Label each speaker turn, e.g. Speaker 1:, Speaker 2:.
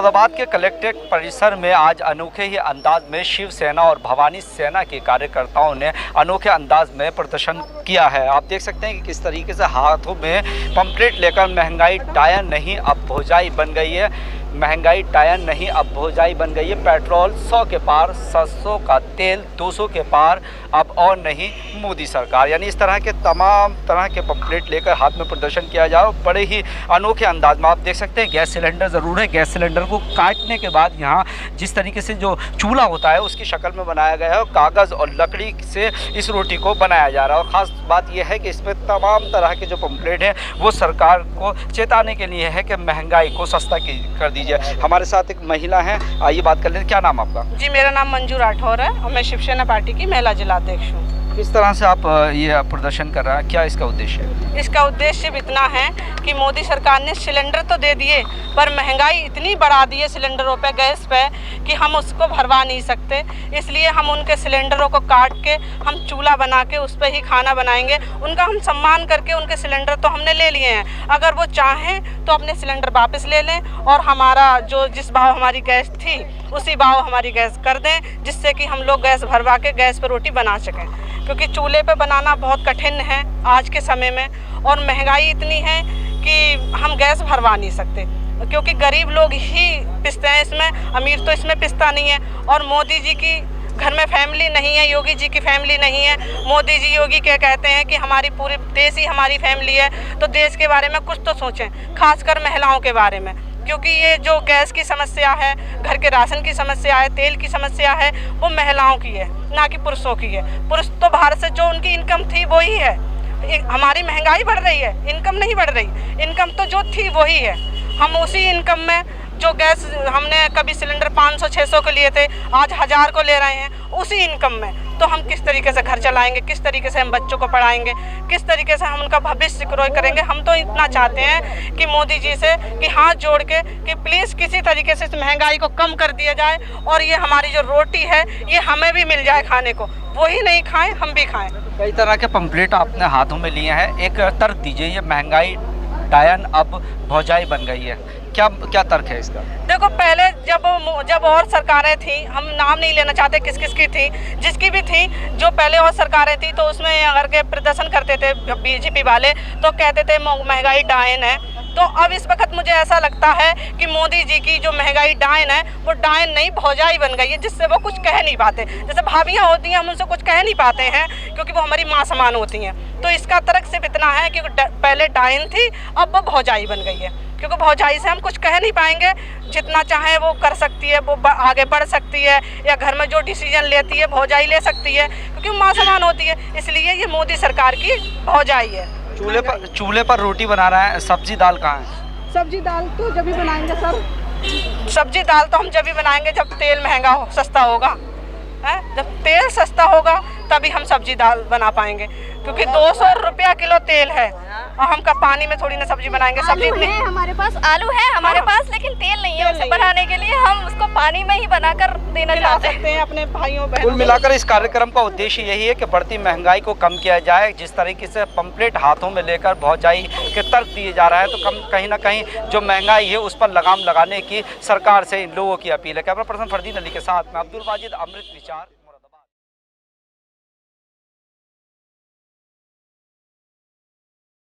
Speaker 1: मुरादाबाद के कलेक्ट्रेट परिसर में आज अनोखे ही अंदाज में शिवसेना और भवानी सेना के कार्यकर्ताओं ने अनोखे अंदाज में प्रदर्शन किया है। आप देख सकते हैं कि किस तरीके से हाथों में पंपलेट लेकर महंगाई टायर नहीं अब भौजाई बन गई है, महंगाई टायर नहीं अब भौजाई बन गई है। पेट्रोल 100 के पार, 700 का तेल 200 के पार, अब और नहीं मोदी सरकार। यानी इस तरह के तमाम तरह के पंपलेट लेकर हाथ में प्रदर्शन किया जाए। बड़े ही अनोखे अंदाज में आप देख सकते हैं गैस सिलेंडर ज़रूर है, गैस सिलेंडर को काटने के बाद यहाँ जिस तरीके से जो चूल्हा होता है उसकी शक्ल में बनाया गया है और कागज़ और लकड़ी से इस रोटी को बनाया जा रहा है। और ख़ास बात यह है कि इसमें तमाम तरह के जो पंपलेट हैं वो सरकार को चेताने के लिए है कि महंगाई को सस्ता कर दीजिए। हमारे साथ एक महिला हैं, आइए बात कर लें। क्या नाम आपका?
Speaker 2: जी, मेरा नाम मंजू राठौर है और मैं शिवसेना पार्टी की महिला जिलाध्यक्ष हूँ।
Speaker 1: किस तरह से आप ये प्रदर्शन कर रहे हैं, क्या इसका उद्देश्य है?
Speaker 2: इसका उद्देश्य सिर्फ इतना है कि मोदी सरकार ने सिलेंडर तो दे दिए पर महंगाई इतनी बढ़ा दी है सिलेंडरों पे, गैस पे, कि हम उसको भरवा नहीं सकते। इसलिए हम उनके सिलेंडरों को काट के हम चूल्हा बना के उस पर ही खाना बनाएंगे। उनका हम सम्मान करके उनके सिलेंडर तो हमने ले लिए हैं, अगर वो चाहें तो अपने सिलेंडर वापस ले लें और हमारा जो जिस भाव हमारी गैस थी उसी भाव हमारी गैस कर दें, जिससे कि हम लोग गैस भरवा के गैस पर रोटी बना सकें। क्योंकि चूल्हे पे बनाना बहुत कठिन है आज के समय में और महंगाई इतनी है कि हम गैस भरवा नहीं सकते, क्योंकि गरीब लोग ही पिसते हैं इसमें, अमीर तो इसमें पिसता नहीं है। और मोदी जी की घर में फैमिली नहीं है, योगी जी की फैमिली नहीं है। मोदी जी योगी क्या कहते हैं कि हमारी पूरे देश ही हमारी फैमिली है, तो देश के बारे में कुछ तो सोचें, खासकर महिलाओं के बारे में। क्योंकि ये जो गैस की समस्या है, घर के राशन की समस्या है, तेल की समस्या है, वो महिलाओं की है, ना कि पुरुषों की है। पुरुष तो भारत से जो उनकी इनकम थी वही है। हमारी महंगाई बढ़ रही है, इनकम नहीं बढ़ रही। इनकम तो जो थी वही है। हम उसी इनकम में जो गैस हमने कभी सिलेंडर 500-600 को लिए थे, आज 1000 को ले रहे हैं, उसी इनकम में तो हम किस तरीके से घर चलाएंगे, किस तरीके से हम बच्चों को पढ़ाएंगे, किस तरीके से हम उनका भविष्य ग्रो करेंगे। हम तो इतना चाहते हैं कि मोदी जी से कि हाथ जोड़ के कि प्लीज़ किसी तरीके से इस महंगाई को कम कर दिया जाए और ये हमारी जो रोटी है ये हमें भी मिल जाए खाने को, वही नहीं खाएं हम भी खाएं।
Speaker 1: कई तरह के पंपलेट आपने हाथों में लिए हैं, एक तर्क दीजिए, ये महंगाई टायर अब भौजाई बन गई है, क्या तर्क है इसका?
Speaker 2: देखो, पहले जब और सरकारें थी, हम नाम नहीं लेना चाहते किस किस की थी, जिसकी भी थी, जो पहले और सरकारें थी तो उसमें अगर के प्रदर्शन करते थे बीजेपी वाले तो कहते थे महंगाई डायन है। तो अब इस वक्त मुझे ऐसा लगता है कि मोदी जी की जो महंगाई डायन है वो डायन नहीं भौजाई बन गई है, जिससे वो कुछ कह नहीं पाते। जैसे भाभियाँ होती हैं, हम उनसे कुछ कह नहीं पाते हैं क्योंकि वो हमारी माँ समान होती हैं। तो इसका तर्क सिर्फ इतना है कि पहले डायन थी, अब वो भौजाई बन गई है, क्योंकि भौजाई से हम कुछ कह नहीं पाएंगे। जितना चाहे वो कर सकती है, वो आगे बढ़ सकती है, या घर में जो डिसीजन लेती है भौजाई ले सकती है, क्योंकि माँ समान होती है। इसलिए ये मोदी सरकार की भौजाई है।
Speaker 1: चूल्हे पर रोटी बना रहा है, सब्जी दाल कहाँ है?
Speaker 2: सब्जी दाल तो जब भी बनाएंगे सर, सब्जी दाल तो हम जब भी बनाएंगे जब तेल महंगा हो, सस्ता होगा है। जब तेल सस्ता होगा तभी हम सब्जी दाल बना पाएंगे, क्योंकि 200 रुपया किलो तेल है और हम का पानी में थोड़ी ना सब्जी बनाएंगे। सब्जी
Speaker 3: है हमारे पास, आलू है हमारे पास, लेकिन तेल नहीं है उसे बनाने के लिए। हम उसको पानी में ही बनाकर देना चाहते हैं
Speaker 2: अपने भाइयों बहनों।
Speaker 1: कुल मिलाकर इस कार्यक्रम का उद्देश्य यही है कि बढ़ती महंगाई को कम किया जाए। जिस तरीके से पंपलेट हाथों में लेकर भौजाई के तर्क दिए जा रहा है, तो कहीं ना कहीं जो महंगाई है उस पर लगाम लगाने की सरकार से इन लोगों की अपील है। कैमरा पर्सन फरदीन अली के साथ मैं अब्दुल वाजिद, अमृत विचार।